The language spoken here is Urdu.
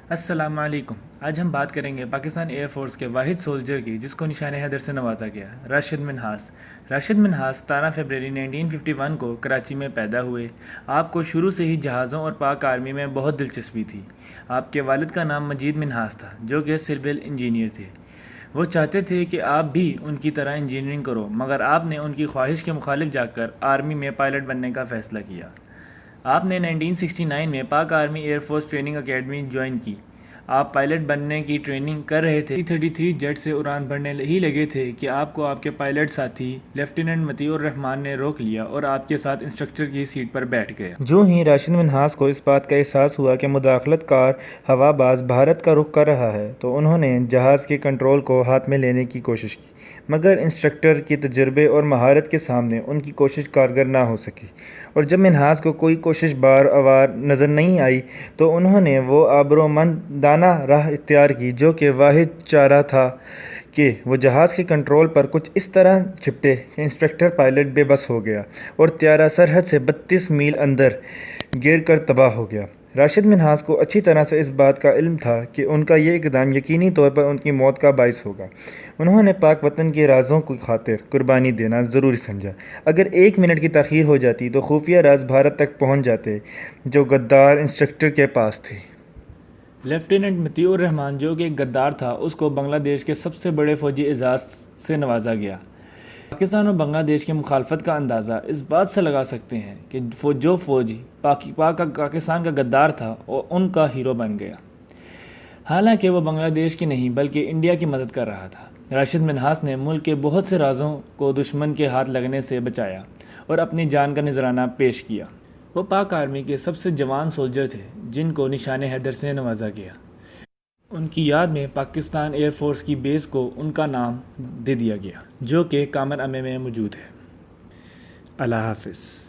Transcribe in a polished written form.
السلام علیکم۔ آج ہم بات کریں گے پاکستان ایئر فورس کے واحد سولجر کی جس کو نشان حیدر سے نوازا گیا، راشد منہاس۔ راشد منہاس 17 فروری 1951 کو کراچی میں پیدا ہوئے۔ آپ کو شروع سے ہی جہازوں اور پاک آرمی میں بہت دلچسپی تھی۔ آپ کے والد کا نام مجید منہاس تھا جو کہ سول انجینئر تھے۔ وہ چاہتے تھے کہ آپ بھی ان کی طرح انجینئرنگ کرو، مگر آپ نے ان کی خواہش کے مخالف جا کر آرمی میں پائلٹ بننے کا فیصلہ کیا۔ آپ نے 1969 میں پاک army air force training academy join کی۔ آپ پائلٹ بننے کی ٹریننگ کر رہے تھے۔ C-33 جیٹ سے اڑان بھرنے ہی لگے تھے کہ آپ کو آپ کے پائلٹ ساتھی لیفٹیننٹ مطیع الرحمان نے روک لیا اور آپ کے ساتھ انسٹرکٹر کی سیٹ پر بیٹھ گیا۔ جو ہی راشد منہاس کو اس بات کا احساس ہوا کہ مداخلت کار ہوا باز بھارت کا رخ کر رہا ہے تو انہوں نے جہاز کے کنٹرول کو ہاتھ میں لینے کی کوشش کی، مگر انسٹرکٹر کے تجربے اور مہارت کے سامنے ان کی کوشش کارگر نہ ہو سکی، اور جب منہاس کو کوئی کوشش بار آور نظر نہیں آئی تو انہوں نے وہ آبرومندانہ راہ اختیار کی جو کہ واحد چارہ تھا کہ وہ جہاز کے کنٹرول پر کچھ اس طرح جھپٹے کہ انسٹرکٹر پائلٹ بے بس ہو گیا اور طیارہ سرحد سے 32 میل اندر گر کر تباہ ہو گیا۔ راشد منہاس کو اچھی طرح سے اس بات کا علم تھا کہ ان کا یہ اقدام یقینی طور پر ان کی موت کا باعث ہوگا۔ انہوں نے پاک وطن کے رازوں کی خاطر قربانی دینا ضروری سمجھا۔ اگر 1 منٹ کی تاخیر ہو جاتی تو خفیہ راز بھارت تک پہنچ جاتے جو غدار انسٹرکٹر کے پاس تھے۔ لیفٹیننٹ مطیع الرحمان جو کہ ایک غدار تھا، اس کو بنگلہ دیش کے سب سے بڑے فوجی اعزاز سے نوازا گیا۔ پاکستان اور بنگلہ دیش کی مخالفت کا اندازہ اس بات سے لگا سکتے ہیں کہ جو فوجی پاکستان کا غدار تھا وہ ان کا ہیرو بن گیا، حالانکہ وہ بنگلہ دیش کی نہیں بلکہ انڈیا کی مدد کر رہا تھا۔ راشد منہاس نے ملک کے بہت سے رازوں کو دشمن کے ہاتھ لگنے سے بچایا اور اپنی جان کا نذرانہ پیش کیا۔ وہ پاک آرمی کے سب سے جوان سولجر تھے جن کو نشان حیدر سے نوازا گیا۔ ان کی یاد میں پاکستان ایئر فورس کی بیس کو ان کا نام دے دیا گیا جو کہ کامر امے میں موجود ہے۔ اللہ حافظ۔